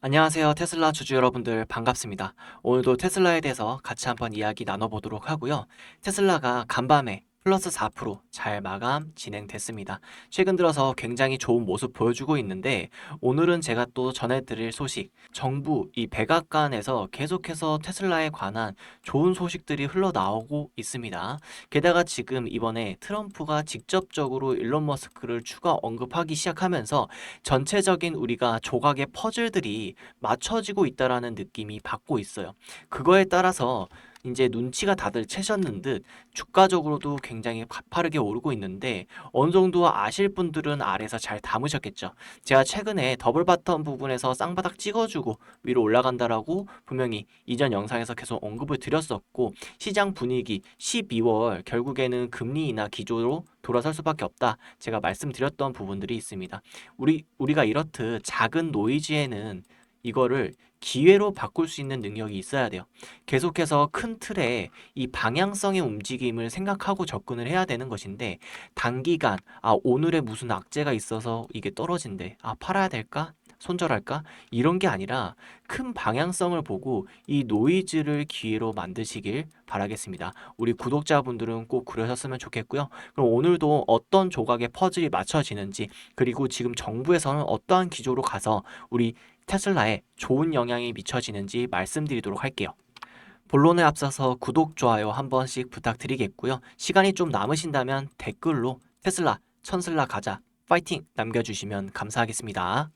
안녕하세요. 테슬라 주주 여러분들 반갑습니다. 오늘도 테슬라에 대해서 같이 한번 이야기 나눠보도록 하고요. 테슬라가 간밤에 플러스 4%잘 마감 진행됐습니다. 최근 들어서 굉장히 좋은 모습 보여주고 있는데 오늘은 제가 또 전해드릴 소식, 정부 이 백악관에서 계속해서 테슬라에 관한 좋은 소식들이 흘러나오고 있습니다. 게다가 지금 이번에 트럼프가 직접적으로 일론 머스크를 추가 언급하기 시작하면서 전체적인 우리가 조각의 퍼즐들이 맞춰지고 있다라는 느낌이 받고 있어요. 그거에 따라서 이제 눈치가 다들 채셨는 듯 주가적으로도 굉장히 가파르게 오르고 있는데 어느 정도 아실 분들은 아래서 잘 담으셨겠죠. 제가 최근에 더블 바텀 부분에서 쌍바닥 찍어주고 위로 올라간다라고 분명히 이전 영상에서 계속 언급을 드렸었고 시장 분위기 12월 결국에는 금리 인하 기조로 돌아설 수밖에 없다. 제가 말씀드렸던 부분들이 있습니다. 우리가 이렇듯 작은 노이즈에는 이거를 기회로 바꿀 수 있는 능력이 있어야 돼요. 계속해서 큰 틀에 이 방향성의 움직임을 생각하고 접근을 해야 되는 것인데 단기간 오늘의 무슨 악재가 있어서 이게 떨어진대. 팔아야 될까? 손절할까? 이런 게 아니라 큰 방향성을 보고 이 노이즈를 기회로 만드시길 바라겠습니다. 우리 구독자분들은 꼭 그러셨으면 좋겠고요. 그럼 오늘도 어떤 조각의 퍼즐이 맞춰지는지 그리고 지금 정부에서는 어떠한 기조로 가서 우리 테슬라에 좋은 영향이 미쳐지는지 말씀드리도록 할게요. 본론에 앞서서 구독, 좋아요 한 번씩 부탁드리겠고요. 시간이 좀 남으신다면 댓글로 테슬라, 천슬라 가자, 파이팅 남겨주시면 감사하겠습니다.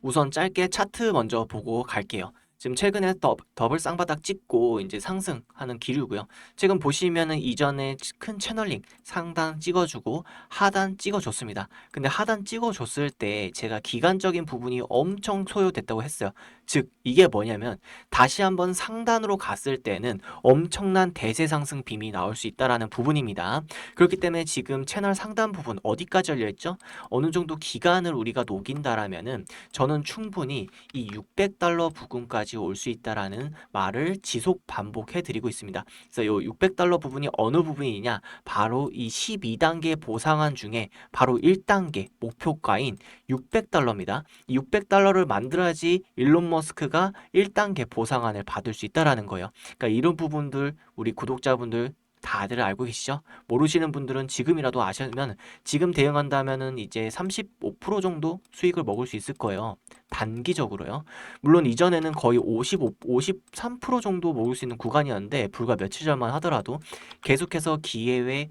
우선 짧게 차트 먼저 보고 갈게요. 지금 최근에 더블 쌍바닥 찍고 이제 상승하는 기류고요. 지금 보시면은 이전에 큰 채널링 상단 찍어주고 하단 찍어줬습니다. 근데 하단 찍어줬을 때 제가 기간적인 부분이 엄청 소요됐다고 했어요. 즉 이게 뭐냐면 다시 한번 상단으로 갔을 때는 엄청난 대세 상승 빔이 나올 수 있다라는 부분입니다. 그렇기 때문에 지금 채널 상단 부분 어디까지 열려있죠? 어느 정도 기간을 우리가 녹인다라면은 저는 충분히 이 600달러 부근까지 올 수 있다라는 말을 지속 반복해 드리고 있습니다. 그래서 이 600달러 부분이 어느 부분이냐? 바로 이 12단계 보상안 중에 바로 1단계 목표가인 600달러입니다. 이 600달러를 만들어야지 일론 머스크가 1단계 보상안을 받을 수 있다라는 거예요. 그러니까 이런 부분들 우리 구독자분들 다들 알고 계시죠? 모르시는 분들은 지금이라도 아시면 지금 대응한다면은 이제 35% 정도 수익을 먹을 수 있을 거예요. 단기적으로요. 물론 이전에는 거의 53% 정도 먹을 수 있는 구간이었는데 불과 며칠 전만 하더라도 계속해서 기회의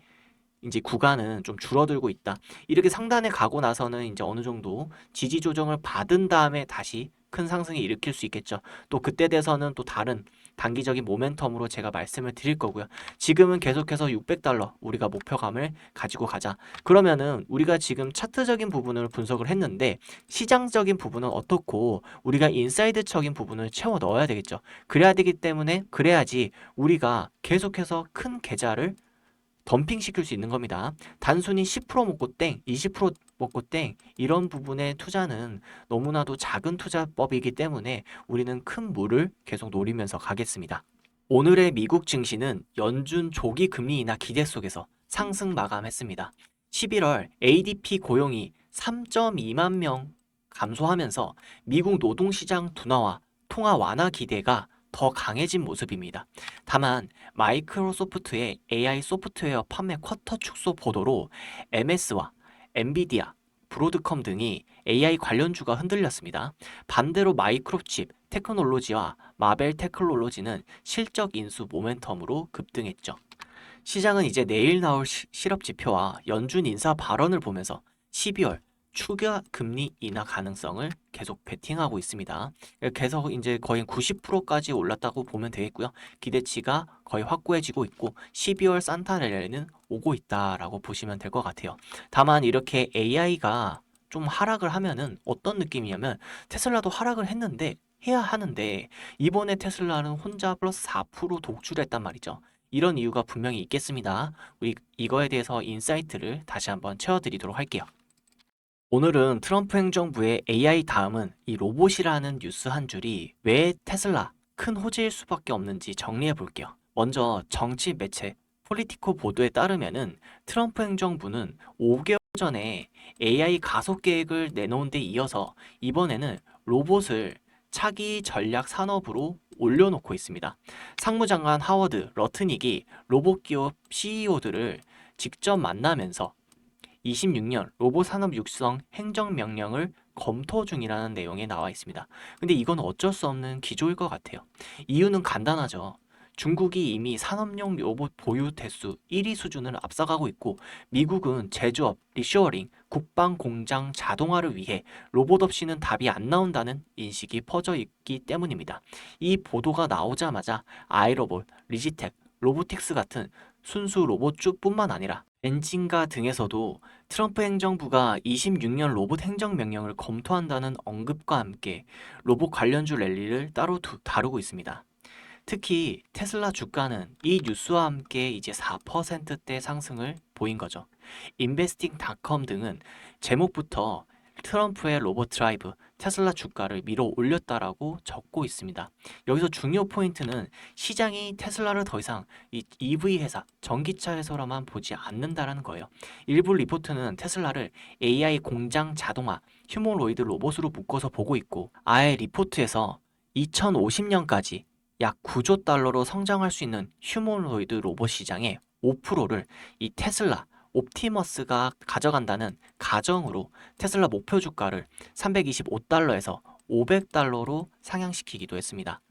이제 구간은 좀 줄어들고 있다. 이렇게 상단에 가고 나서는 이제 어느 정도 지지 조정을 받은 다음에 다시 큰 상승이 일으킬 수 있겠죠. 또 그때 돼서는 또 다른 단기적인 모멘텀으로 제가 말씀을 드릴 거고요. 지금은 계속해서 600달러 우리가 목표감을 가지고 가자. 그러면은 우리가 지금 차트적인 부분을 분석을 했는데 시장적인 부분은 어떻고 우리가 인사이드적인 부분을 채워 넣어야 되겠죠. 그래야 되기 때문에 그래야지 우리가 계속해서 큰 계좌를 덤핑 시킬 수 있는 겁니다. 단순히 10% 먹고 땡, 20% 먹고 땡 이런 부분의 투자는 너무나도 작은 투자법이기 때문에 우리는 큰 물을 계속 노리면서 가겠습니다. 오늘의 미국 증시는 연준 조기 금리 인하 기대 속에서 상승 마감했습니다. 11월 ADP 고용이 3.2만 명 감소하면서 미국 노동시장 둔화와 통화 완화 기대가 더 강해진 모습입니다. 다만 마이크로소프트의 AI 소프트웨어 판매 쿼터 축소 보도로 MS와 엔비디아, 브로드컴 등이 AI 관련주가 흔들렸습니다. 반대로 마이크로칩 테크놀로지와 마벨 테크놀로지는 실적 인수 모멘텀으로 급등했죠. 시장은 이제 내일 나올 실업 지표와 연준 인사 발언을 보면서 12월 추가 금리 인하 가능성을 계속 베팅하고 있습니다. 계속 이제 거의 90%까지 올랐다고 보면 되겠고요. 기대치가 거의 확고해지고 있고 12월 산타렐레는 오고 있다라고 보시면 될 것 같아요. 다만 이렇게 AI가 좀 하락을 하면은 어떤 느낌이냐면 테슬라도 하락을 했는데 해야 하는데 이번에 테슬라는 혼자 플러스 4% 독출했단 말이죠. 이런 이유가 분명히 있겠습니다. 우리 이거에 대해서 인사이트를 다시 한번 채워드리도록 할게요. 오늘은 트럼프 행정부의 AI 다음은 이 로봇이라는 뉴스 한 줄이 왜 테슬라 큰 호재일 수밖에 없는지 정리해 볼게요. 먼저 정치 매체 폴리티코 보도에 따르면은 트럼프 행정부는 5개월 전에 AI 가속 계획을 내놓은 데 이어서 이번에는 로봇을 차기 전략 산업으로 올려놓고 있습니다. 상무장관 하워드 러트닉이 로봇 기업 CEO들을 직접 만나면서 26년 로봇 산업 육성 행정명령을 검토 중이라는 내용에 나와 있습니다. 근데 이건 어쩔 수 없는 기조일 것 같아요. 이유는 간단하죠. 중국이 이미 산업용 로봇 보유 대수 1위 수준을 앞서가고 있고, 미국은 제조업, 리쇼어링, 국방 공장 자동화를 위해 로봇 없이는 답이 안 나온다는 인식이 퍼져 있기 때문입니다. 이 보도가 나오자마자 아이로봇, 리지텍, 로보틱스 같은 순수 로봇주뿐만 아니라 엔진가 등에서도 트럼프 행정부가 26년 로봇 행정명령을 검토한다는 언급과 함께 로봇 관련주 랠리를 따로 다루고 있습니다. 특히 테슬라 주가는 이 뉴스와 함께 이제 4%대 상승을 보인 거죠. 인베스팅닷컴 등은 제목부터 트럼프의 로봇 드라이브, 테슬라 주가를 밀어 올렸다라고 적고 있습니다. 여기서 중요 포인트는 시장이 테슬라를 더 이상 이 EV 회사, 전기차 회사로만 보지 않는다라는 거예요. 일부 리포트는 테슬라를 AI 공장 자동화, 휴머노이드 로봇으로 묶어서 보고 있고, 아예 리포트에서 2050년까지 약 9조 달러로 성장할 수 있는 휴머노이드 로봇 시장의 5%를 이 테슬라, 옵티머스가 가져간다는 가정으로 테슬라 목표 주가를 325달러에서 500달러로 상향시키기도 했습니다.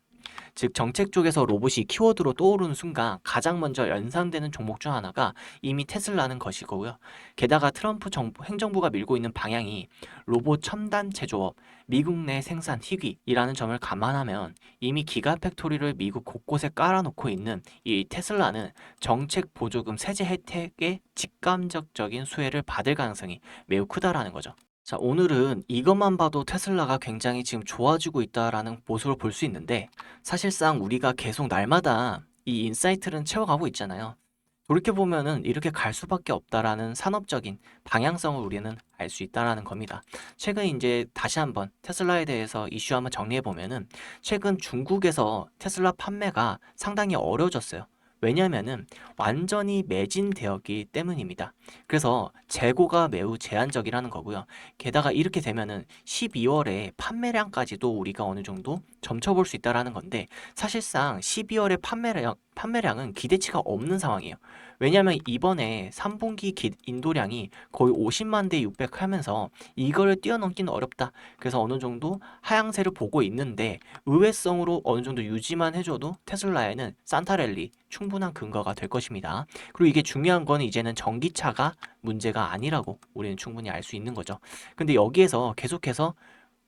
즉 정책 쪽에서 로봇이 키워드로 떠오르는 순간 가장 먼저 연상되는 종목 중 하나가 이미 테슬라는 것이고요. 게다가 트럼프 행정부가 밀고 있는 방향이 로봇 첨단 제조업, 미국 내 생산 희귀이라는 점을 감안하면 이미 기가팩토리를 미국 곳곳에 깔아놓고 있는 이 테슬라는 정책 보조금 세제 혜택의 직감적인 수혜를 받을 가능성이 매우 크다라는 거죠. 자, 오늘은 이것만 봐도 테슬라가 굉장히 지금 좋아지고 있다라는 모습을 볼 수 있는데, 사실상 우리가 계속 날마다 이 인사이트를 채워가고 있잖아요. 돌이켜보면은 이렇게 갈 수밖에 없다라는 산업적인 방향성을 우리는 알 수 있다라는 겁니다. 최근 이제 다시 한번 테슬라에 대해서 이슈 한번 정리해보면은, 최근 중국에서 테슬라 판매가 상당히 어려워졌어요. 왜냐면은 완전히 매진되었기 때문입니다. 그래서 재고가 매우 제한적이라는 거고요. 게다가 이렇게 되면은 12월에 판매량까지도 우리가 어느 정도 점쳐볼 수 있다라는 건데, 사실상 12월의 판매량은 기대치가 없는 상황이에요. 왜냐하면 이번에 3분기 인도량이 거의 50만 대 600 하면서 이거를 뛰어넘기는 어렵다. 그래서 어느 정도 하향세를 보고 있는데, 의외성으로 어느 정도 유지만 해줘도 테슬라에는 산타랠리 충분한 근거가 될 것입니다. 그리고 이게 중요한 건 이제는 전기차가 문제가 아니라고 우리는 충분히 알 수 있는 거죠. 근데 여기에서 계속해서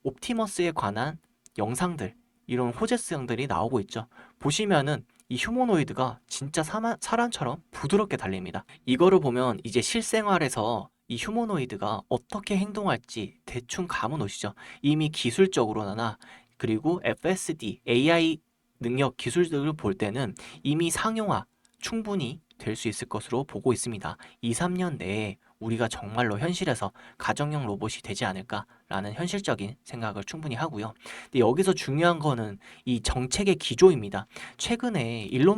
옵티머스에 관한 영상들, 이런 호재성들이 나오고 있죠. 보시면은 이 휴머노이드가 진짜 사람처럼 부드럽게 달립니다. 이거를 보면 이제 실생활에서 이 휴머노이드가 어떻게 행동할지 대충 감은 오시죠. 이미 기술적으로나 그리고 FSD, AI 능력 기술들을 볼 때는 이미 상용화 충분히 될 수 있을 것으로 보고 있습니다. 2, 3년 내에 우리가 정말로 현실에서 가정용 로봇이 되지 않을까라는 현실적인 생각을 충분히 하고요. 근데 여기서 중요한 거는 이 정책의 기조입니다. 최근에 일론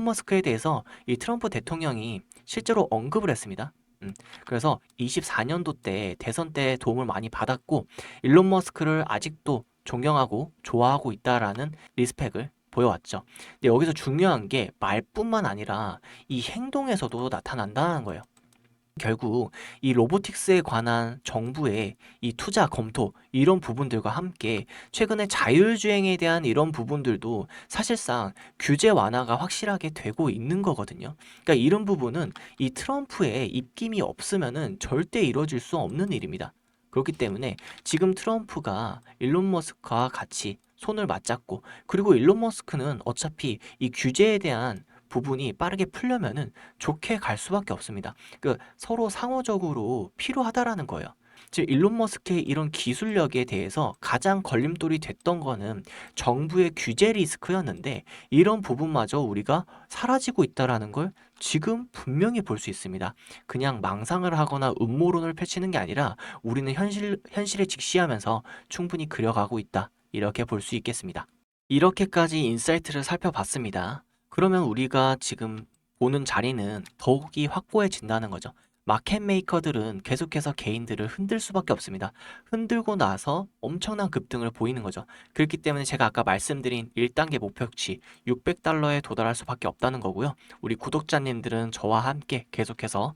머스크에 대해서 이 트럼프 대통령이 실제로 언급을 했습니다. 그래서 24년도 때 대선 때 도움을 많이 받았고, 일론 머스크를 아직도 존경하고 좋아하고 있다라는 리스펙을 보여왔죠. 근데 여기서 중요한 게 말뿐만 아니라 이 행동에서도 나타난다는 거예요. 결국 이 로보틱스에 관한 정부의 이 투자 검토, 이런 부분들과 함께 최근에 자율주행에 대한 이런 부분들도 사실상 규제 완화가 확실하게 되고 있는 거거든요. 그러니까 이런 부분은 이 트럼프의 입김이 없으면은 절대 이루어질 수 없는 일입니다. 그렇기 때문에 지금 트럼프가 일론 머스크와 같이 손을 맞잡고, 그리고 일론 머스크는 어차피 이 규제에 대한 부분이 빠르게 풀려면은 좋게 갈 수밖에 없습니다. 서로 상호적으로 필요하다라는 거예요. 즉 일론 머스크의 이런 기술력에 대해서 가장 걸림돌이 됐던 거는 정부의 규제 리스크였는데, 이런 부분마저 우리가 사라지고 있다라는 걸 지금 분명히 볼 수 있습니다. 그냥 망상을 하거나 음모론을 펼치는 게 아니라 우리는 현실에 직시하면서 충분히 그려가고 있다, 이렇게 볼 수 있겠습니다. 이렇게까지 인사이트를 살펴봤습니다. 그러면 우리가 지금 보는 자리는 더욱이 확고해진다는 거죠. 마켓 메이커들은 계속해서 개인들을 흔들 수밖에 없습니다. 흔들고 나서 엄청난 급등을 보이는 거죠. 그렇기 때문에 제가 아까 말씀드린 1단계 목표치 $600에 도달할 수밖에 없다는 거고요. 우리 구독자님들은 저와 함께 계속해서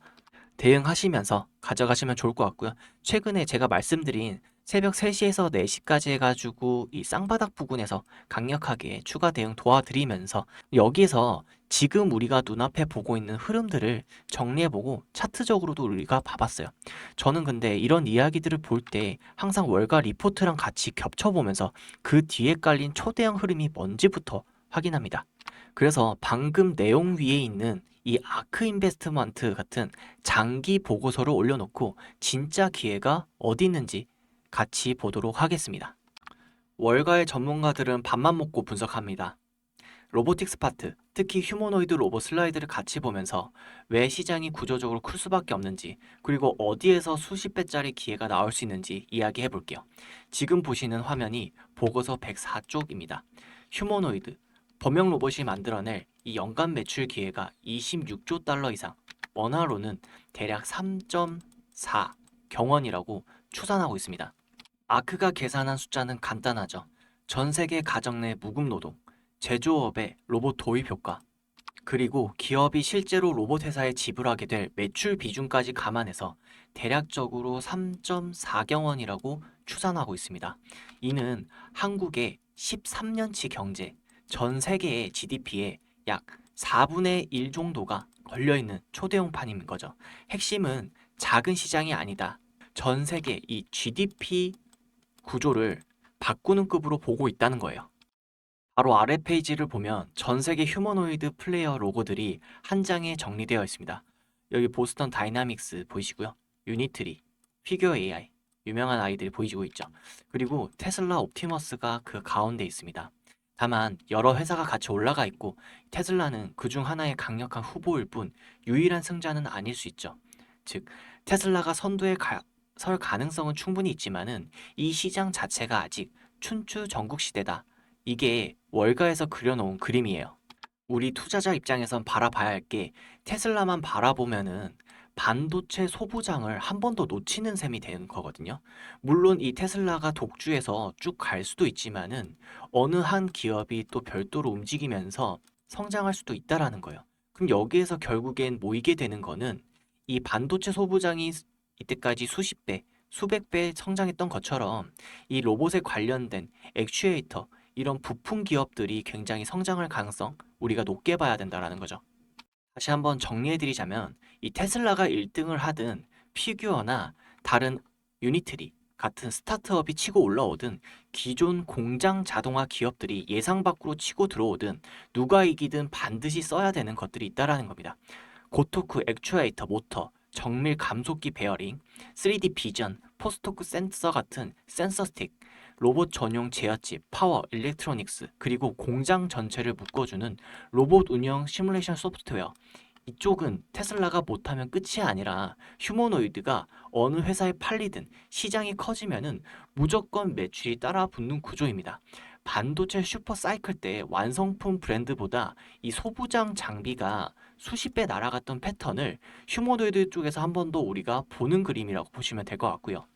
대응하시면서 가져가시면 좋을 것 같고요. 최근에 제가 말씀드린 새벽 3시에서 4시까지 해가지고 이 쌍바닥 부근에서 강력하게 추가 대응 도와드리면서 여기에서 지금 우리가 눈앞에 보고 있는 흐름들을 정리해보고 차트적으로도 우리가 봐봤어요. 저는 근데 이런 이야기들을 볼 때 항상 월가 리포트랑 같이 겹쳐보면서 그 뒤에 깔린 초대형 흐름이 뭔지부터 확인합니다. 그래서 방금 내용 위에 있는 이 아크 인베스트먼트 같은 장기 보고서를 올려놓고 진짜 기회가 어디 있는지 같이 보도록 하겠습니다. 월가의 전문가들은 밥만 먹고 분석합니다. 로보틱스 파트, 특히 휴머노이드 로봇 슬라이드를 같이 보면서 왜 시장이 구조적으로 클 수밖에 없는지, 그리고 어디에서 수십 배짜리 기회가 나올 수 있는지 이야기해 볼게요. 지금 보시는 화면이 보고서 104쪽입니다. 휴머노이드, 범용 로봇이 만들어낼 이 연간 매출 기회가 26조 달러 이상, 원화로는 대략 3.4 경원이라고 추산하고 있습니다. 아크가 계산한 숫자는 간단하죠. 전 세계 가정 내 무급 노동, 제조업의 로봇 도입 효과, 그리고 기업이 실제로 로봇 회사에 지불하게 될 매출 비중까지 감안해서 대략적으로 3.4경원이라고 추산하고 있습니다. 이는 한국의 13년치 경제, 전 세계의 GDP의 약 4분의 1 정도가 걸려있는 초대형 판인 거죠. 핵심은 작은 시장이 아니다. 전 세계 이 GDP 구조를 바꾸는 급으로 보고 있다는 거예요. 바로 아래 페이지를 보면 전 세계 휴머노이드 플레이어 로고들이 한 장에 정리되어 있습니다. 여기 보스턴 다이나믹스 보이시고요. 유니트리, 피규어 AI, 유명한 아이들이 보이시고 있죠. 그리고 테슬라 옵티머스가 그 가운데 있습니다. 다만 여러 회사가 같이 올라가 있고 테슬라는 그중 하나의 강력한 후보일 뿐 유일한 승자는 아닐 수 있죠. 즉 테슬라가 선두에 설 가능성은 충분히 있지만은 이 시장 자체가 아직 춘추 전국 시대다. 이게 월가에서 그려놓은 그림이에요. 우리 투자자 입장에선 바라봐야 할 게 테슬라만 바라보면은 반도체 소부장을 한 번 더 놓치는 셈이 되는 거거든요. 물론 이 테슬라가 독주해서 쭉 갈 수도 있지만은 어느 한 기업이 또 별도로 움직이면서 성장할 수도 있다라는 거예요. 그럼 여기에서 결국엔 모이게 되는 거는 이 반도체 소부장이 이때까지 수십 배, 수백 배 성장했던 것처럼 이 로봇에 관련된 액추에이터 이런 부품 기업들이 굉장히 성장할 가능성 우리가 높게 봐야 된다라는 거죠. 다시 한번 정리해드리자면 이 테슬라가 1등을 하든 피규어나 다른 유니트리 같은 스타트업이 치고 올라오든 기존 공장 자동화 기업들이 예상 밖으로 치고 들어오든 누가 이기든 반드시 써야 되는 것들이 있다라는 겁니다. 고토크 액추에이터 모터, 정밀 감속기 베어링, 3D 비전, 포스토크 센서 같은 센서 스틱, 로봇 전용 제어칩, 파워, 일렉트로닉스, 그리고 공장 전체를 묶어주는 로봇 운영 시뮬레이션 소프트웨어. 이쪽은 테슬라가 못하면 끝이 아니라 휴머노이드가 어느 회사에 팔리든 시장이 커지면은 무조건 매출이 따라 붙는 구조입니다. 반도체 슈퍼 사이클 때 완성품 브랜드보다 이 소부장 장비가 수십 배 날아갔던 패턴을 휴머노이드 쪽에서 한 번 더 우리가 보는 그림이라고 보시면 될 것 같고요.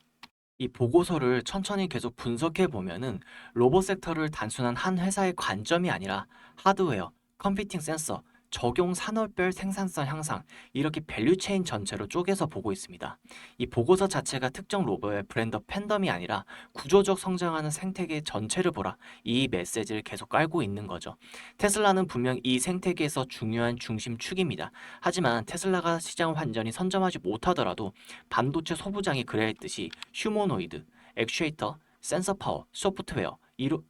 이 보고서를 천천히 계속 분석해 보면은 로봇 섹터를 단순한 한 회사의 관점이 아니라 하드웨어, 컴퓨팅 센서, 적용 산업별 생산성 향상 이렇게 밸류체인 전체로 쪼개서 보고 있습니다. 이 보고서 자체가 특정 로봇의 브랜드 팬덤이 아니라 구조적 성장하는 생태계 전체를 보라 이 메시지를 계속 깔고 있는 거죠. 테슬라는 분명 이 생태계에서 중요한 중심축입니다. 하지만 테슬라가 시장 완전히 선점하지 못하더라도 반도체 소부장이 그래 했듯이 휴머노이드, 액추에이터, 센서 파워, 소프트웨어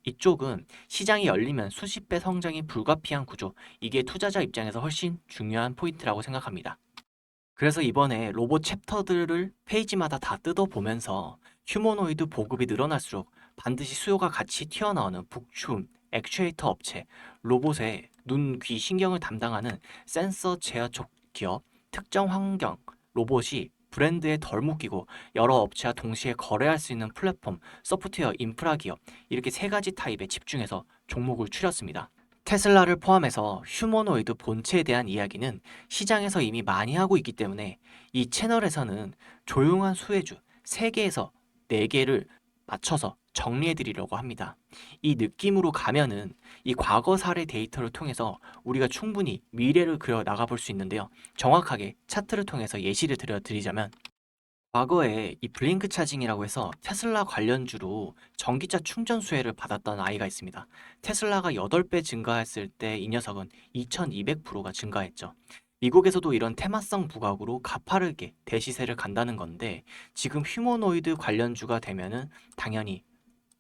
이쪽은 시장이 열리면 수십 배 성장이 불가피한 구조, 이게 투자자 입장에서 훨씬 중요한 포인트라고 생각합니다. 그래서 이번에 로봇 챕터들을 페이지마다 다 뜯어보면서 휴머노이드 보급이 늘어날수록 반드시 수요가 같이 튀어나오는 북춤, 액추에이터 업체, 로봇의 눈, 귀, 신경을 담당하는 센서 제어촉 기업, 특정 환경, 로봇이 브랜드에 덜 묶이고 여러 업체와 동시에 거래할 수 있는 플랫폼, 소프트웨어, 인프라 기업 이렇게 세 가지 타입에 집중해서 종목을 추렸습니다. 테슬라를 포함해서 휴머노이드 본체에 대한 이야기는 시장에서 이미 많이 하고 있기 때문에 이 채널에서는 조용한 수혜주 3개에서 4개를 맞춰서 정리해 드리려고 합니다. 이 느낌으로 가면은 이 과거 사례 데이터를 통해서 우리가 충분히 미래를 그려 나가 볼 수 있는데요. 정확하게 차트를 통해서 예시를 들어 드리자면 과거에 이 블링크 차징이라고 해서 테슬라 관련주로 전기차 충전 수혜를 받았던 아이가 있습니다. 테슬라가 8배 증가했을 때 이 녀석은 2200%가 증가했죠. 미국에서도 이런 테마성 부각으로 가파르게 대시세를 간다는 건데 지금 휴머노이드 관련주가 되면은 당연히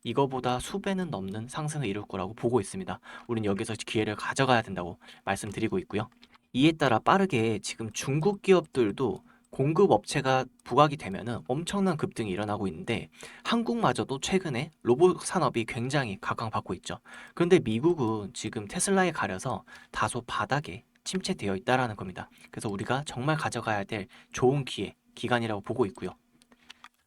이거보다 수배는 넘는 상승을 이룰 거라고 보고 있습니다. 우린 여기서 기회를 가져가야 된다고 말씀드리고 있고요. 이에 따라 빠르게 지금 중국 기업들도 공급 업체가 부각이 되면은 엄청난 급등이 일어나고 있는데 한국마저도 최근에 로봇 산업이 굉장히 각광받고 있죠. 그런데 미국은 지금 테슬라에 가려서 다소 바닥에 침체되어 있다라는 겁니다. 그래서 우리가 정말 가져가야 될 좋은 기간이라고 보고 있고요.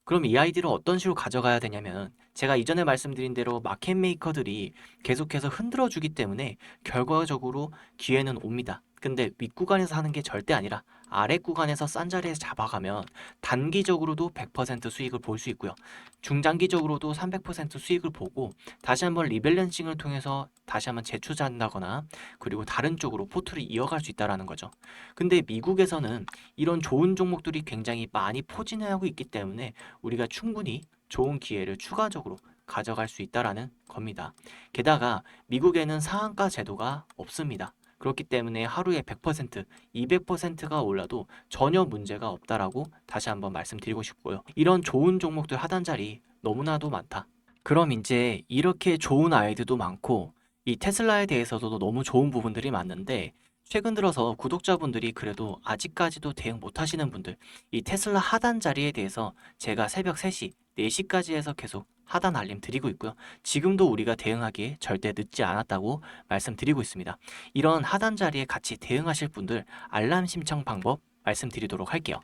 그럼 이 아이디를 어떤 식으로 가져가야 되냐면 제가 이전에 말씀드린 대로 마켓 메이커들이 계속해서 흔들어 주기 때문에 결과적으로 기회는 옵니다. 근데 윗구간에서 하는 게 절대 아니라 아랫구간에서 싼 자리에서 잡아가면 단기적으로도 100% 수익을 볼 수 있고요. 중장기적으로도 300% 수익을 보고 다시 한번 리밸런싱을 통해서 다시 한번 재투자한다거나 그리고 다른 쪽으로 포트를 이어갈 수 있다는 거죠. 근데 미국에서는 이런 좋은 종목들이 굉장히 많이 포진하고 있기 때문에 우리가 충분히 좋은 기회를 추가적으로 가져갈 수 있다라는 겁니다. 게다가 미국에는 상한가 제도가 없습니다. 그렇기 때문에 하루에 100%, 200%가 올라도 전혀 문제가 없다라고 다시 한번 말씀드리고 싶고요. 이런 좋은 종목들 하단 자리 너무나도 많다. 그럼 이제 이렇게 좋은 아이들도 많고 이 테슬라에 대해서도 너무 좋은 부분들이 많은데 최근 들어서 구독자분들이 그래도 아직까지도 대응 못 하시는 분들 이 테슬라 하단 자리에 대해서 제가 새벽 3시, 4시까지 해서 계속 하단 알림 드리고 있고요. 지금도 우리가 대응하기에 절대 늦지 않았다고 말씀드리고 있습니다. 이런 하단 자리에 같이 대응하실 분들 알람 신청 방법 말씀드리도록 할게요.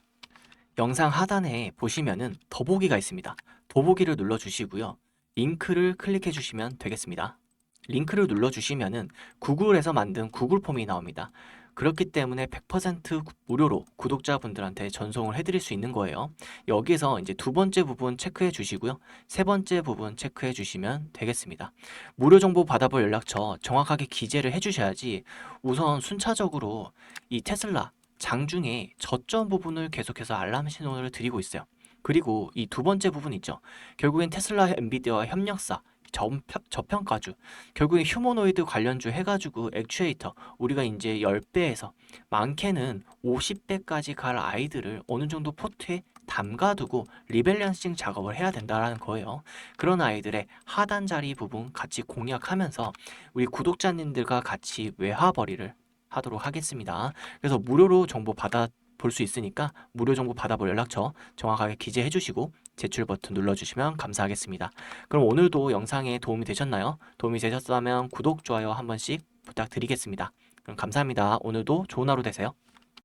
영상 하단에 보시면은 더보기가 있습니다. 더보기를 눌러주시고요. 링크를 클릭해 주시면 되겠습니다. 링크를 눌러주시면은 구글에서 만든 구글 폼이 나옵니다. 그렇기 때문에 100% 무료로 구독자분들한테 전송을 해드릴 수 있는 거예요. 여기서 이제 두 번째 부분 체크해 주시고요. 세 번째 부분 체크해 주시면 되겠습니다. 무료 정보 받아볼 연락처 정확하게 기재를 해 주셔야지 우선 순차적으로 이 테슬라 장중에 저점 부분을 계속해서 알람 신호를 드리고 있어요. 그리고 이 두 번째 부분 있죠. 결국엔 테슬라 엔비디아와 협력사 저평가주 결국에 휴머노이드 관련주 해가지고 액추에이터 우리가 이제 10배에서 많게는 50배까지 갈 아이들을 어느 정도 포트에 담가두고 리밸런싱 작업을 해야 된다라는 거예요. 그런 아이들의 하단 자리 부분 같이 공략하면서 우리 구독자님들과 같이 외화벌이를 하도록 하겠습니다. 그래서 무료로 정보 받아 볼 수 있으니까 무료 정보 받아볼 연락처 정확하게 기재해 주시고 제출 버튼 눌러주시면 감사하겠습니다. 그럼 오늘도 영상에 도움이 되셨나요? 도움이 되셨다면 구독, 좋아요 한 번씩 부탁드리겠습니다. 그럼 감사합니다. 오늘도 좋은 하루 되세요.